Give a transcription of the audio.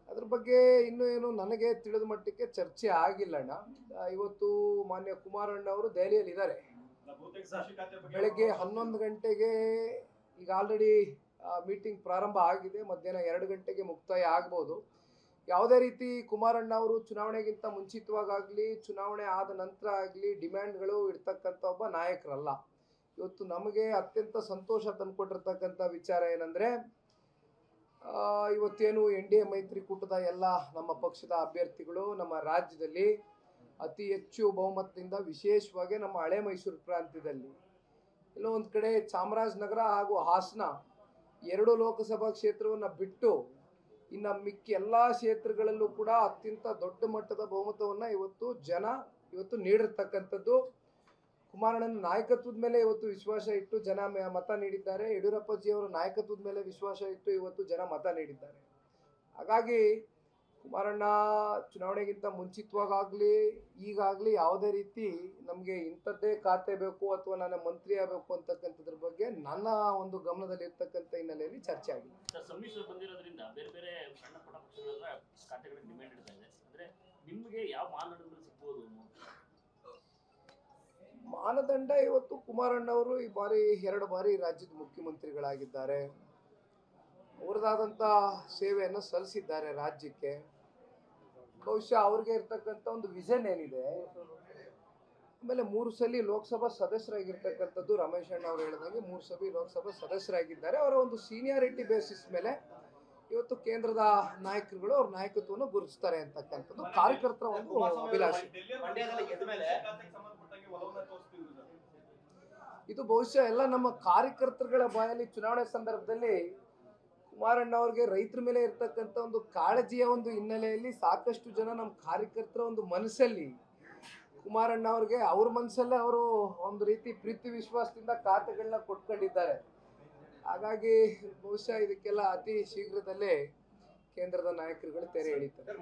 ಅದ್ರ ಬಗ್ಗೆ ಇನ್ನೂ ಏನು ನನಗೆ ತಿಳಿದ ಮಟ್ಟಕ್ಕೆ ಚರ್ಚೆ ಆಗಿಲ್ಲಣ್ಣ. ಇವತ್ತು ಮಾನ್ಯ ಕುಮಾರಣ್ಣ ಅವರು ದೆಹಲಿಯಲ್ಲಿ ಇದ್ದಾರೆ. ಬೆಳಗ್ಗೆ 11 ಗಂಟೆಗೆ ಈಗ ಆಲ್ರೆಡಿ ಮೀಟಿಂಗ್ ಪ್ರಾರಂಭ ಆಗಿದೆ. ಮಧ್ಯಾಹ್ನ 2 ಗಂಟೆಗೆ ಮುಕ್ತಾಯ ಆಗ್ಬೋದು. ಯಾವುದೇ ರೀತಿ ಕುಮಾರಣ್ಣ ಅವರು ಚುನಾವಣೆಗಿಂತ ಮುಂಚಿತವಾಗಲಿ ಚುನಾವಣೆ ಆದ ನಂತರ ಆಗಲಿ ಡಿಮ್ಯಾಂಡ್ಗಳು ಇಡ್ತಕ್ಕಂಥ ಒಬ್ಬ ನಾಯಕರಲ್ಲ. ಇವತ್ತು ನಮಗೆ ಅತ್ಯಂತ ಸಂತೋಷ ತಂದುಕೊಟ್ಟಿರ್ತಕ್ಕಂಥ ವಿಚಾರ ಏನಂದರೆ, ಇವತ್ತೇನು NDA ಮೈತ್ರಿಕೂಟದ ಎಲ್ಲ ನಮ್ಮ ಪಕ್ಷದ ಅಭ್ಯರ್ಥಿಗಳು ನಮ್ಮ ರಾಜ್ಯದಲ್ಲಿ ಅತಿ ಹೆಚ್ಚು ಬಹುಮತದಿಂದ, ವಿಶೇಷವಾಗಿ ನಮ್ಮ ಹಳೆ ಮೈಸೂರು ಪ್ರಾಂತ್ಯದಲ್ಲಿ ಎಲ್ಲೋ ಒಂದು ಕಡೆ ಚಾಮರಾಜನಗರ ಹಾಗೂ ಹಾಸನ 2 ಲೋಕಸಭಾ ಕ್ಷೇತ್ರವನ್ನು ಬಿಟ್ಟು ಇನ್ನು ಮಿಕ್ಕಿ ಎಲ್ಲ ಕ್ಷೇತ್ರಗಳಲ್ಲೂ ಕೂಡ ಅತ್ಯಂತ ದೊಡ್ಡ ಮಟ್ಟದ ಬಹುಮತವನ್ನು ಇವತ್ತು ನೀಡಿರ್ತಕ್ಕಂಥದ್ದು. ಕುಮಾರಣ್ಣನ ನಾಯಕತ್ವದ ಮೇಲೆ ಇವತ್ತು ವಿಶ್ವಾಸ ಇಟ್ಟು ಜನ ಮತ ನೀಡಿದ್ದಾರೆ. ಯಡಿಯೂರಪ್ಪಜಿಯವರ ನಾಯಕತ್ವದ ಮೇಲೆ ವಿಶ್ವಾಸ ಇಟ್ಟು ಇವತ್ತು ಜನ ಮತ ನೀಡಿದ್ದಾರೆ. ಹಾಗಾಗಿ ಕುಮಾರಣ್ಣ ಚುನಾವಣೆಗಿಂತ ಮುಂಚಿತವಾಗಲಿ ಈಗಾಗಲಿ ಯಾವುದೇ ರೀತಿ ನಮಗೆ ಇಂಥದ್ದೇ ಖಾತೆ ಬೇಕು ಅಥವಾ ನಾನು ಮಂತ್ರಿ ಆಗಬೇಕು ಅಂತಕ್ಕಂಥದ್ರ ಬಗ್ಗೆ ನನ್ನ ಒಂದು ಗಮನದಲ್ಲಿ ಇರ್ತಕ್ಕಂಥ ಹಿನ್ನೆಲೆಯಲ್ಲಿ ಚರ್ಚೆ ಆಗಿದೆ. ಸಮ್ಮಿಶ್ರ ಬಂದಿರೋದ್ರಿಂದ ಬೇರೆ ಬೇರೆ ಸಣ್ಣ ಪುಟ್ಟ ಪಕ್ಷಗಳ ಖಾತೆಗಳಿಗೆ ಡಿಮ್ಯಾಂಡ್ ಇಡ್ತಾ ಇದೆ. ಅಂದ್ರೆ ನಿಮಗೆ ಯಾವ ಮಾನದಂಡ ಸಿಗ್ಬೋದು? ಮಾನದಂಡ ಇವತ್ತು ಕುಮಾರಣ್ಣ ಅವರು ಈ ಬಾರಿ 2 ಬಾರಿ ರಾಜ್ಯದ ಮುಖ್ಯಮಂತ್ರಿಗಳಾಗಿದ್ದಾರೆ. ಅವರದಾದಂಥ ಸೇವೆಯನ್ನು ಸಲ್ಲಿಸಿದ್ದಾರೆ ರಾಜ್ಯಕ್ಕೆ. ಬಹುಶಃ ಅವ್ರಿಗೆ ಇರ್ತಕ್ಕಂಥ ಒಂದು ವಿಷನ್ ಏನಿದೆ. ಆಮೇಲೆ 3 ಸಲ ಲೋಕಸಭಾ ಸದಸ್ಯರಾಗಿರ್ತಕ್ಕಂಥದ್ದು, ರಮೇಶ್ ಅಣ್ಣ ಅವರು ಹೇಳಿದಂಗೆ 3 ಸಲ ಲೋಕಸಭಾ ಸದಸ್ಯರಾಗಿದ್ದಾರೆ. ಅವರ ಒಂದು ಸೀನಿಯಾರಿಟಿ ಬೇಸಿಸ್ ಮೇಲೆ ಇವತ್ತು ಕೇಂದ್ರದ ನಾಯಕರುಗಳು ಅವ್ರ ನಾಯಕತ್ವವನ್ನು ಗುರುತಿಸ್ತಾರೆ ಅಂತಕ್ಕಂಥದ್ದು ಕಾರ್ಯಕರ್ತರ ಒಂದು ಅಭಿಲಾಷೆ. ಇದು ಬಹುಶಃ ಎಲ್ಲ ನಮ್ಮ ಕಾರ್ಯಕರ್ತರುಗಳ ಬಾಯಲ್ಲಿ ಚುನಾವಣೆ ಸಂದರ್ಭದಲ್ಲಿ ಕುಮಾರಣ್ಣ ಅವ್ರಿಗೆ ರೈತರ ಮೇಲೆ ಇರ್ತಕ್ಕಂಥ ಒಂದು ಕಾಳಜಿಯ ಒಂದು ಹಿನ್ನೆಲೆಯಲ್ಲಿ ಸಾಕಷ್ಟು ಜನ ನಮ್ಮ ಕಾರ್ಯಕರ್ತರ ಒಂದು ಮನಸ್ಸಲ್ಲಿ ಕುಮಾರಣ್ಣ ಅವ್ರಿಗೆ ಅವ್ರ ಮನಸ್ಸಲ್ಲೇ ಅವರು ಒಂದು ರೀತಿ ಪ್ರೀತಿ ವಿಶ್ವಾಸದಿಂದ ಖಾತೆಗಳನ್ನ ಕೊಟ್ಕೊಂಡಿದ್ದಾರೆ. ಹಾಗಾಗಿ ಬಹುಶಃ ಇದಕ್ಕೆಲ್ಲ ಅತಿ ಶೀಘ್ರದಲ್ಲೇ ಕೇಂದ್ರದ ನಾಯಕರುಗಳು ತೆರೆ ಎಳೀತಾರೆ.